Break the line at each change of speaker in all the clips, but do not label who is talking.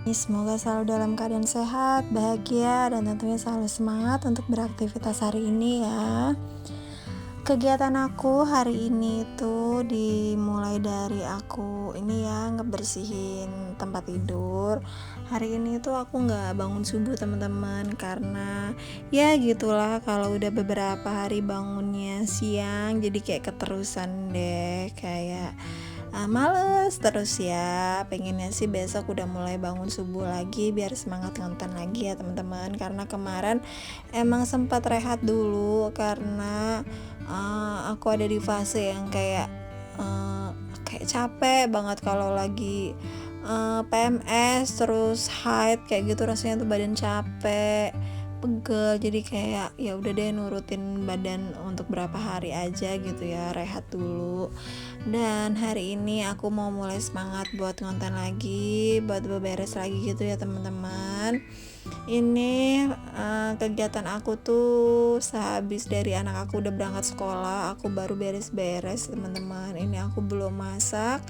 Semoga selalu dalam keadaan sehat, bahagia, dan tentunya selalu semangat untuk beraktivitas hari ini ya. Kegiatan aku hari ini tuh dimulai dari aku ini ya ngebersihin tempat tidur. Hari ini tuh aku nggak bangun subuh teman-teman, karena ya gitulah, kalau udah beberapa hari bangunnya siang jadi kayak keterusan deh, kayak males terus ya. Pengennya sih besok udah mulai bangun subuh lagi biar semangat ngonten lagi ya teman-teman, karena kemarin emang sempat rehat dulu karena aku ada di fase yang kayak capek banget kalau lagi PMS terus haid kayak gitu, rasanya tuh badan capek, pegel. Jadi kayak ya udah deh, nurutin badan untuk berapa hari aja gitu ya, rehat dulu. Dan hari ini aku mau mulai semangat buat ngonten lagi, buat beberes lagi gitu ya teman-teman. Ini kegiatan aku tuh sehabis dari anak aku udah berangkat sekolah, aku baru beres-beres teman-teman. Ini aku belum masak.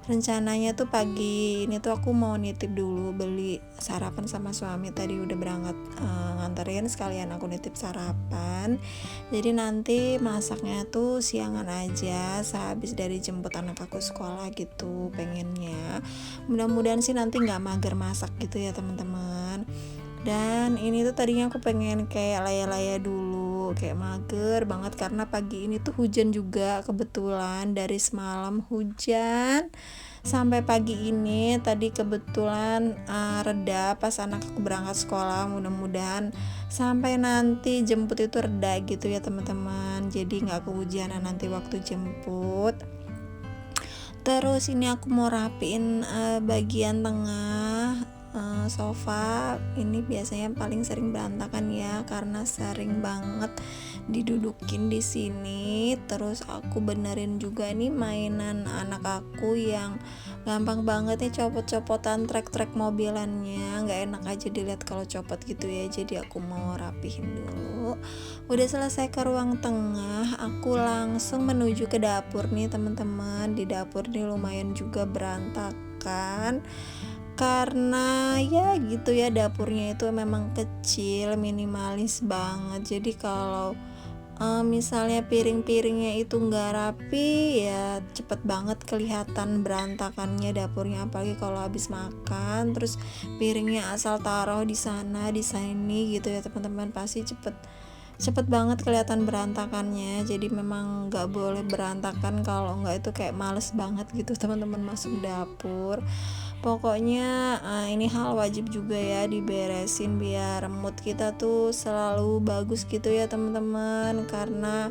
Rencananya tuh pagi ini tuh aku mau nitip dulu beli sarapan sama suami, tadi udah berangkat nganterin, sekalian aku nitip sarapan. Jadi nanti masaknya tuh siangan aja sehabis dari jemput anak aku sekolah gitu pengennya. Mudah-mudahan sih nanti nggak mager masak gitu ya teman-teman. Dan ini tuh tadinya aku pengen kayak laya-laya dulu, kayak mager banget karena pagi ini tuh hujan juga, kebetulan dari semalam hujan sampai pagi ini. Tadi kebetulan reda pas anak aku berangkat sekolah. Mudah-mudahan sampai nanti jemput itu reda gitu ya teman-teman, jadi nggak kehujanan nanti waktu jemput. Terus ini aku mau rapiin bagian tengah sofa. Ini biasanya paling sering berantakan ya, karena sering banget didudukin di sini. Terus aku benerin juga nih mainan anak aku yang gampang banget nih, copot-copotan trek-trek mobilannya, nggak enak aja dilihat kalau copot gitu ya. Jadi aku mau rapihin dulu. Udah selesai ke ruang tengah, aku langsung menuju ke dapur nih teman-teman. Di dapur nih lumayan juga berantakan, karena ya gitu ya, dapurnya itu memang kecil, minimalis banget. Jadi kalau misalnya piring-piringnya itu nggak rapi ya cepet banget kelihatan berantakannya dapurnya, apalagi kalau habis makan terus piringnya asal taruh di sana di sini gitu ya teman-teman, pasti cepet banget kelihatan berantakannya. Jadi memang nggak boleh berantakan, kalau nggak itu kayak males banget gitu teman-teman masuk dapur. Pokoknya ini hal wajib juga ya diberesin biar mood kita tuh selalu bagus gitu ya teman-teman, karena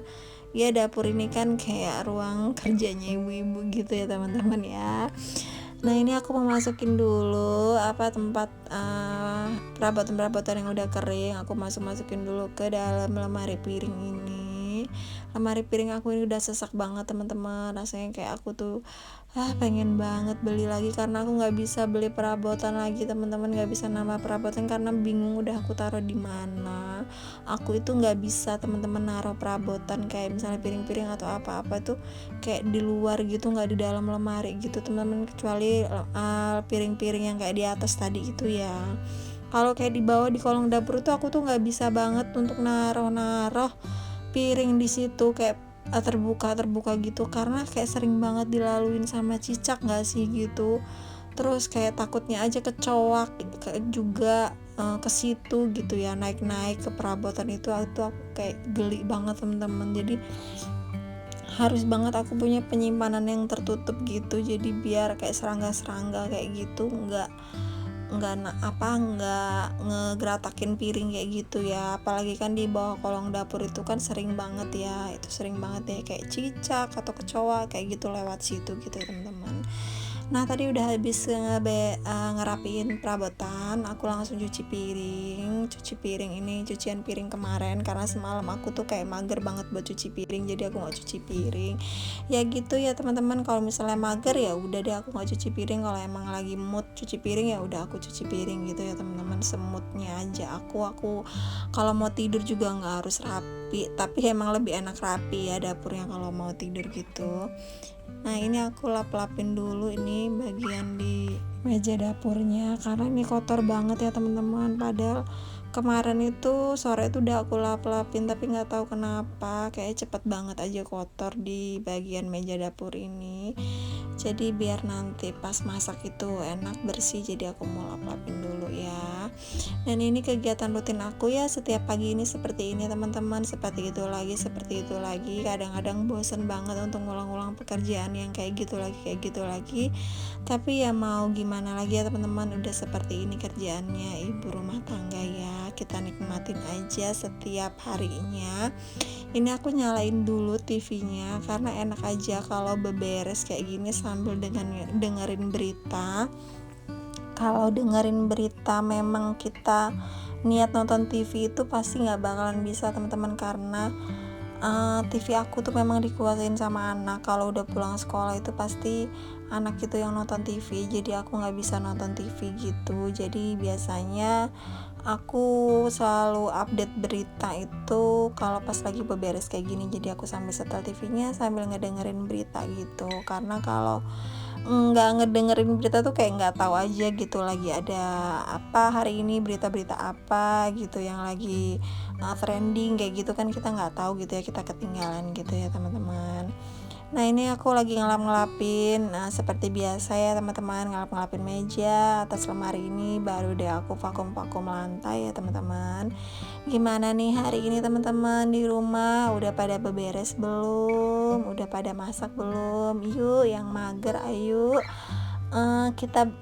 ya dapur ini kan kayak ruang kerjanya ibu-ibu gitu ya teman-teman ya. Nah ini aku mau masukin dulu tempat perabotan-perabotan yang udah kering. Aku masukin dulu ke dalam lemari piring ini. Lemari piring aku ini udah sesak banget teman-teman, rasanya kayak aku tuh pengen banget beli lagi, karena aku nggak bisa beli perabotan lagi teman-teman, nggak bisa nambah perabotan karena bingung udah aku taruh di mana. Aku itu nggak bisa teman-teman naruh perabotan kayak misalnya piring-piring atau apa-apa tuh kayak di luar gitu, nggak di dalam lemari gitu teman-teman, kecuali piring-piring yang kayak di atas tadi itu ya. Kalau kayak di bawah di kolong dapur tuh aku tuh nggak bisa banget untuk naruh piring di situ, kayak terbuka gitu, karena kayak sering banget dilaluin sama cicak nggak sih gitu. Terus kayak takutnya aja kecoak juga ke situ gitu ya, naik ke perabotan itu aku kayak geli banget teman-teman. Jadi harus banget aku punya penyimpanan yang tertutup gitu, jadi biar kayak serangga kayak gitu nggak ngegeratakin piring kayak gitu ya. Apalagi kan di bawah kolong dapur itu kan sering banget ya, kayak cicak atau kecoa kayak gitu lewat situ gitu ya teman-teman. Nah tadi udah habis ngerapiin perabotan, aku langsung cuci piring ini cucian piring kemarin, karena semalam aku tuh kayak mager banget buat cuci piring, jadi aku nggak cuci piring ya gitu ya teman-teman. Kalau misalnya mager ya udah deh aku nggak cuci piring, kalau emang lagi mood cuci piring ya udah aku cuci piring gitu ya teman-teman. semutnya aja. Aku kalau mau tidur juga nggak harus rapi, tapi emang lebih enak rapi ya dapurnya kalau mau tidur gitu. Nah ini aku lap-lapin dulu ini bagian di meja dapurnya karena ini kotor banget ya teman-teman. Padahal kemarin itu sore itu udah aku lap-lapin, tapi nggak tahu kenapa kayak cepet banget aja kotor di bagian meja dapur ini. Jadi biar nanti pas masak itu enak bersih, jadi aku mau lap-lapin dulu ya. Dan ini kegiatan rutin aku ya, setiap pagi ini seperti ini teman-teman, seperti itu lagi. Kadang-kadang bosen banget untuk ngulang-ulang pekerjaan yang kayak gitu lagi. Tapi ya mau gimana lagi ya teman-teman, udah seperti ini kerjaannya ibu rumah tangga ya. Kita nikmatin aja setiap harinya. Ini aku nyalain dulu TV-nya karena enak aja kalau beberes kayak gini sambil dengerin berita. Kalau dengerin berita memang kita niat nonton TV itu pasti nggak bakalan bisa teman-teman, karena TV aku tuh memang dikuasain sama anak. Kalau udah pulang sekolah itu pasti anak itu yang nonton TV, jadi aku nggak bisa nonton TV gitu. Jadi biasanya aku selalu update berita itu kalau pas lagi beberes kayak gini. Jadi aku sambil setel TV-nya sambil ngedengerin berita gitu, karena kalau nggak ngedengerin berita tuh kayak nggak tahu aja gitu lagi ada apa hari ini, berita-berita apa gitu yang lagi trending kayak gitu kan, kita nggak tahu gitu ya, kita ketinggalan gitu ya teman-teman. Nah ini aku lagi ngelap-ngelapin seperti biasa ya teman-teman, ngelap-ngelapin meja atas lemari ini, baru deh aku vakum-vakum lantai ya teman-teman. Gimana nih hari ini teman-teman di rumah, udah pada beberes belum? Udah pada masak belum? Yuk yang mager ayo kita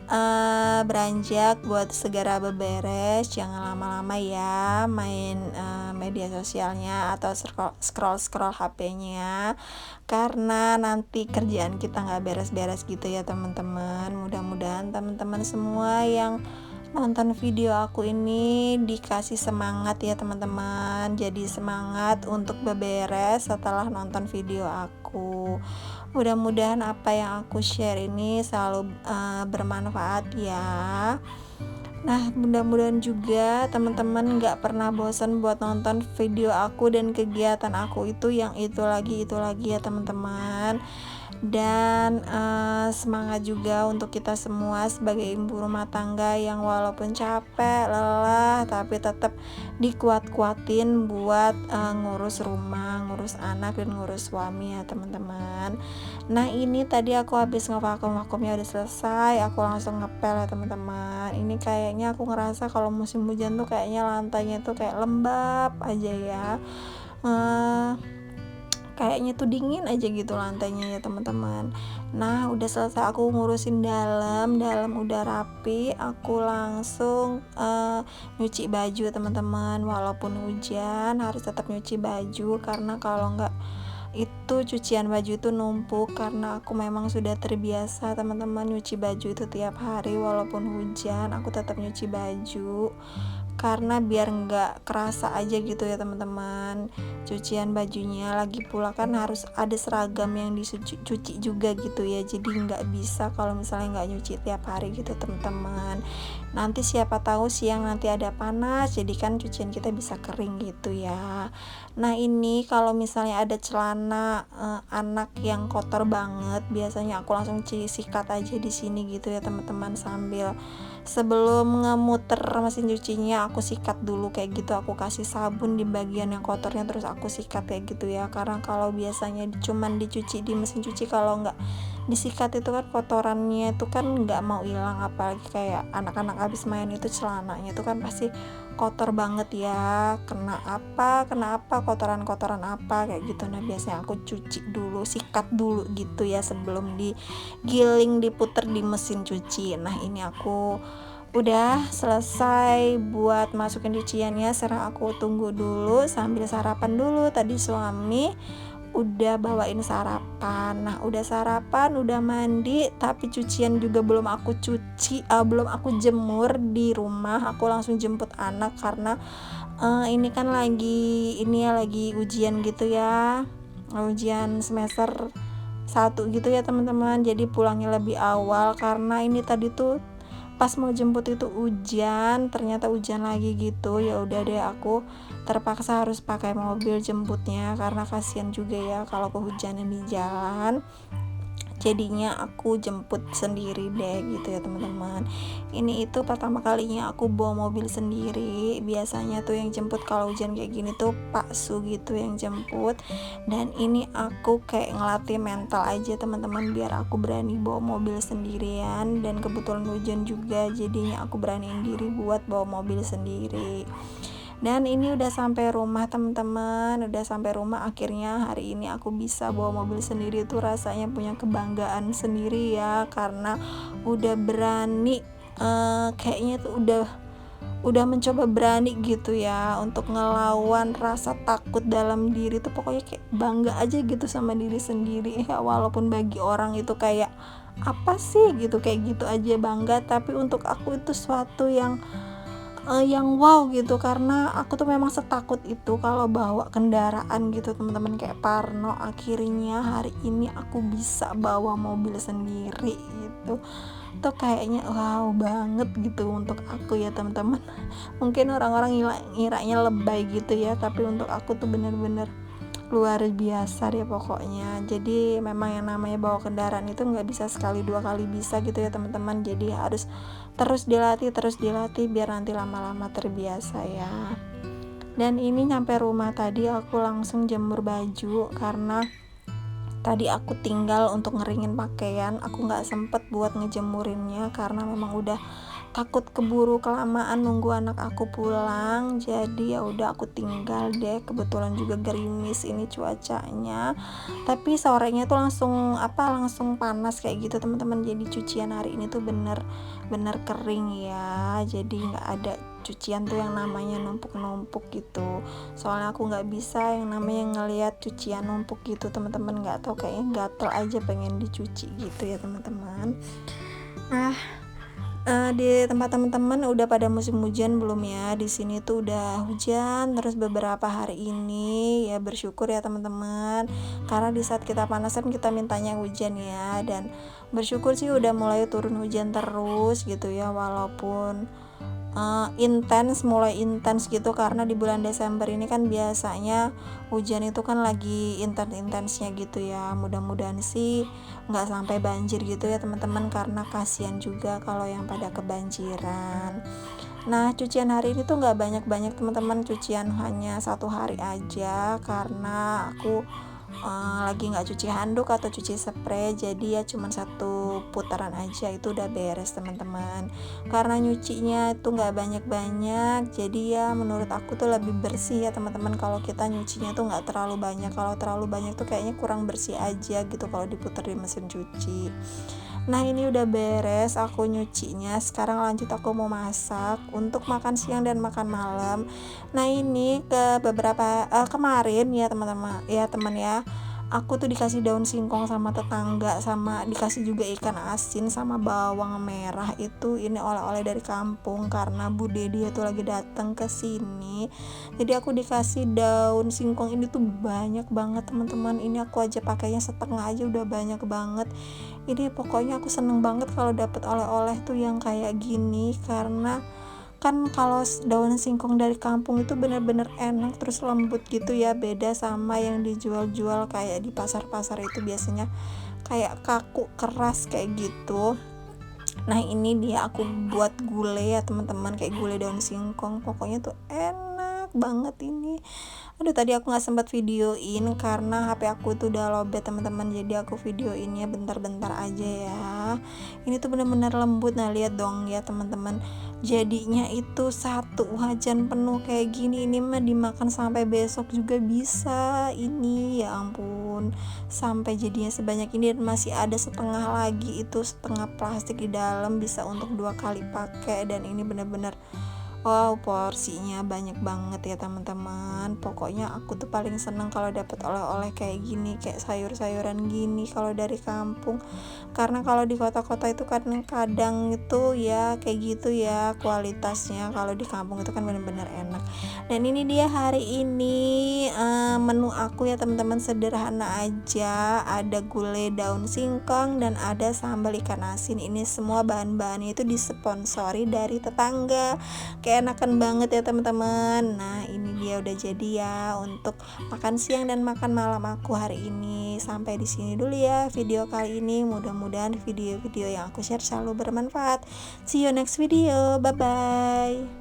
beranjak buat segera beberes. Jangan lama-lama ya main media sosialnya atau scroll HP-nya, karena nanti kerjaan kita nggak beres-beres gitu ya teman-teman. Mudah-mudahan teman-teman semua yang nonton video aku ini dikasih semangat ya teman-teman, jadi semangat untuk beberes setelah nonton video aku. Mudah-mudahan apa yang aku share ini selalu bermanfaat ya. Nah mudah-mudahan juga teman-teman gak pernah bosan buat nonton video aku dan kegiatan aku itu yang itu lagi ya teman-teman. Dan semangat juga untuk kita semua sebagai ibu rumah tangga yang walaupun capek, lelah, tapi tetap dikuat-kuatin buat ngurus rumah, ngurus anak, dan ngurus suami ya teman-teman. Nah ini tadi aku habis ngevakum-vakumnya udah selesai, aku langsung ngepel ya teman-teman. Ini kayaknya aku ngerasa kalau musim hujan tuh kayaknya lantainya tuh kayak lembab aja ya, kayaknya tuh dingin aja gitu lantainya ya teman-teman. Nah udah selesai aku ngurusin dalam udah rapi, aku langsung nyuci baju teman-teman. Walaupun hujan harus tetap nyuci baju, karena kalau enggak itu cucian baju itu numpuk, karena aku memang sudah terbiasa teman-teman nyuci baju itu tiap hari. Walaupun hujan aku tetap nyuci baju, karena biar nggak kerasa aja gitu ya teman-teman cucian bajunya. Lagi pula kan harus ada seragam yang dicuci juga gitu ya, jadi nggak bisa kalau misalnya nggak nyuci tiap hari gitu teman-teman. Nanti siapa tahu siang nanti ada panas, jadi kan cucian kita bisa kering gitu ya. Nah ini kalau misalnya ada celana anak yang kotor banget, biasanya aku langsung sikat aja di sini gitu ya teman-teman, sambil sebelum ngemuter mesin cucinya aku sikat dulu kayak gitu. Aku kasih sabun di bagian yang kotornya, terus aku sikat kayak gitu ya, karena kalau biasanya cuman dicuci di mesin cuci, kalau nggak disikat itu kan kotorannya itu kan nggak mau hilang. Apalagi kayak anak-anak habis main itu celananya itu kan pasti kotor banget ya, kena apa kotoran apa kayak gitu. Nah biasanya aku cuci dulu, sikat dulu gitu ya sebelum digiling, diputer di mesin cuci. Nah ini aku udah selesai buat masukin cuciannya, sekarang aku tunggu dulu sambil sarapan dulu. Tadi suami udah bawain sarapan. Nah udah sarapan, udah mandi, tapi cucian juga belum aku cuci, belum aku jemur di rumah. Aku langsung jemput anak karena ini kan lagi ujian gitu ya, ujian semester 1 gitu ya teman-teman. Jadi pulangnya lebih awal karena ini tadi tuh pas mau jemput itu hujan, ternyata hujan lagi gitu. Ya udah deh, aku terpaksa harus pakai mobil jemputnya karena kasihan juga ya kalau kehujanan di jalan. Jadinya aku jemput sendiri deh gitu ya teman-teman. Ini itu pertama kalinya aku bawa mobil sendiri. Biasanya tuh yang jemput kalau hujan kayak gini tuh Pak Su gitu yang jemput. Dan ini aku kayak ngelatih mental aja teman-teman, biar aku berani bawa mobil sendirian. Dan kebetulan hujan juga, jadinya aku beraniin diri buat bawa mobil sendiri. Dan ini udah sampai rumah teman-teman, udah sampai rumah. Akhirnya hari ini aku bisa bawa mobil sendiri, tuh rasanya punya kebanggaan sendiri ya, karena udah berani, kayaknya tuh udah mencoba berani gitu ya untuk ngelawan rasa takut dalam diri tuh. Pokoknya kayak bangga aja gitu sama diri sendiri ya, walaupun bagi orang itu kayak apa sih gitu, kayak gitu aja bangga, tapi untuk aku itu suatu yang wow gitu, karena aku tuh memang setakut itu kalau bawa kendaraan gitu teman-teman, kayak parno. Akhirnya hari ini aku bisa bawa mobil sendiri gitu, tuh kayaknya wow banget gitu untuk aku ya teman-teman. Mungkin orang-orang ngiranya lebay gitu ya, tapi untuk aku tuh bener-bener luar biasa deh pokoknya. Jadi memang yang namanya bawa kendaraan itu nggak bisa sekali dua kali bisa gitu ya teman-teman, jadi harus terus dilatih biar nanti lama-lama terbiasa ya. Dan ini nyampe rumah tadi aku langsung jemur baju, karena tadi aku tinggal untuk ngeringin pakaian, aku nggak sempet buat ngejemurinnya karena memang udah takut keburu kelamaan nunggu anak aku pulang. Jadi ya udah aku tinggal deh. Kebetulan juga gerimis ini cuacanya, tapi sorenya tuh langsung panas kayak gitu teman-teman. Jadi cucian hari ini tuh bener kering ya, jadi nggak ada cucian tuh yang namanya numpuk gitu. Soalnya aku nggak bisa yang namanya ngelihat cucian numpuk gitu teman-teman, nggak tahu, kayaknya gatel aja pengen dicuci gitu ya teman-teman. Nah, di tempat teman-teman udah pada musim hujan belum ya? Di sini tuh udah hujan terus beberapa hari ini ya, bersyukur ya teman-teman, karena di saat kita panasan kita mintanya hujan ya. Dan bersyukur sih udah mulai turun hujan terus gitu ya, walaupun mulai intens gitu, karena di bulan Desember ini kan biasanya hujan itu kan lagi intensnya gitu ya. Mudah-mudahan sih nggak sampai banjir gitu ya teman-teman, karena kasihan juga kalau yang pada kebanjiran. Nah, cucian hari ini tuh nggak banyak-banyak teman-teman, cucian hanya 1 hari aja, karena aku lagi nggak cuci handuk atau cuci spray, jadi ya cuma 1 putaran aja itu udah beres teman-teman. Karena nyucinya itu nggak banyak-banyak, jadi ya menurut aku tuh lebih bersih ya teman-teman kalau kita nyucinya tuh nggak terlalu banyak. Kalau terlalu banyak tuh kayaknya kurang bersih aja gitu kalau diputar di mesin cuci. Nah, ini udah beres aku nyucinya. Sekarang lanjut aku mau masak untuk makan siang dan makan malam. Nah, ini kemarin ya teman-teman ya, teman ya, aku tuh dikasih daun singkong sama tetangga, sama dikasih juga ikan asin sama bawang merah. Itu ini oleh-oleh dari kampung karena Bu Dedi tuh lagi datang ke sini. Jadi aku dikasih daun singkong ini tuh banyak banget teman-teman. Ini aku aja pakainya setengah aja udah banyak banget. Ini pokoknya aku seneng banget kalau dapet oleh-oleh tuh yang kayak gini, karena kan kalau daun singkong dari kampung itu bener-bener enak terus lembut gitu ya, beda sama yang dijual-jual kayak di pasar-pasar itu biasanya kayak kaku keras kayak gitu. Nah, ini dia aku buat gulai ya teman-teman, kayak gulai daun singkong, pokoknya tuh enak banget ini. Aduh, tadi aku nggak sempat videoin karena HP aku tuh udah lowbat teman-teman, jadi aku videoinnya bentar-bentar aja ya. Ini tuh bener-bener lembut. Nah, lihat dong ya teman-teman, jadinya itu 1 wajan penuh kayak gini. Ini mah dimakan sampai besok juga bisa. Ini ya ampun, sampai jadinya sebanyak ini, dan masih ada setengah lagi, itu setengah plastik di dalam, bisa untuk 2 kali pakai. Dan ini bener-bener Wow, porsinya banyak banget ya teman-teman. Pokoknya aku tuh paling seneng kalau dapat oleh-oleh kayak gini, kayak sayur-sayuran gini kalau dari kampung. Karena kalau di kota-kota itu kadang-kadang itu ya kayak gitu ya kualitasnya. Kalau di kampung itu kan bener-bener enak. Dan ini dia hari ini menu aku ya teman-teman, sederhana aja. Ada gulai daun singkong dan ada sambal ikan asin. Ini semua bahan-bahannya itu disponsori dari tetangga. Keenakan banget ya teman-teman. Nah ini dia udah jadi ya untuk makan siang dan makan malam aku hari ini. Sampai di sini dulu ya video kali ini. Mudah-mudahan video-video yang aku share selalu bermanfaat. See you next video, bye bye.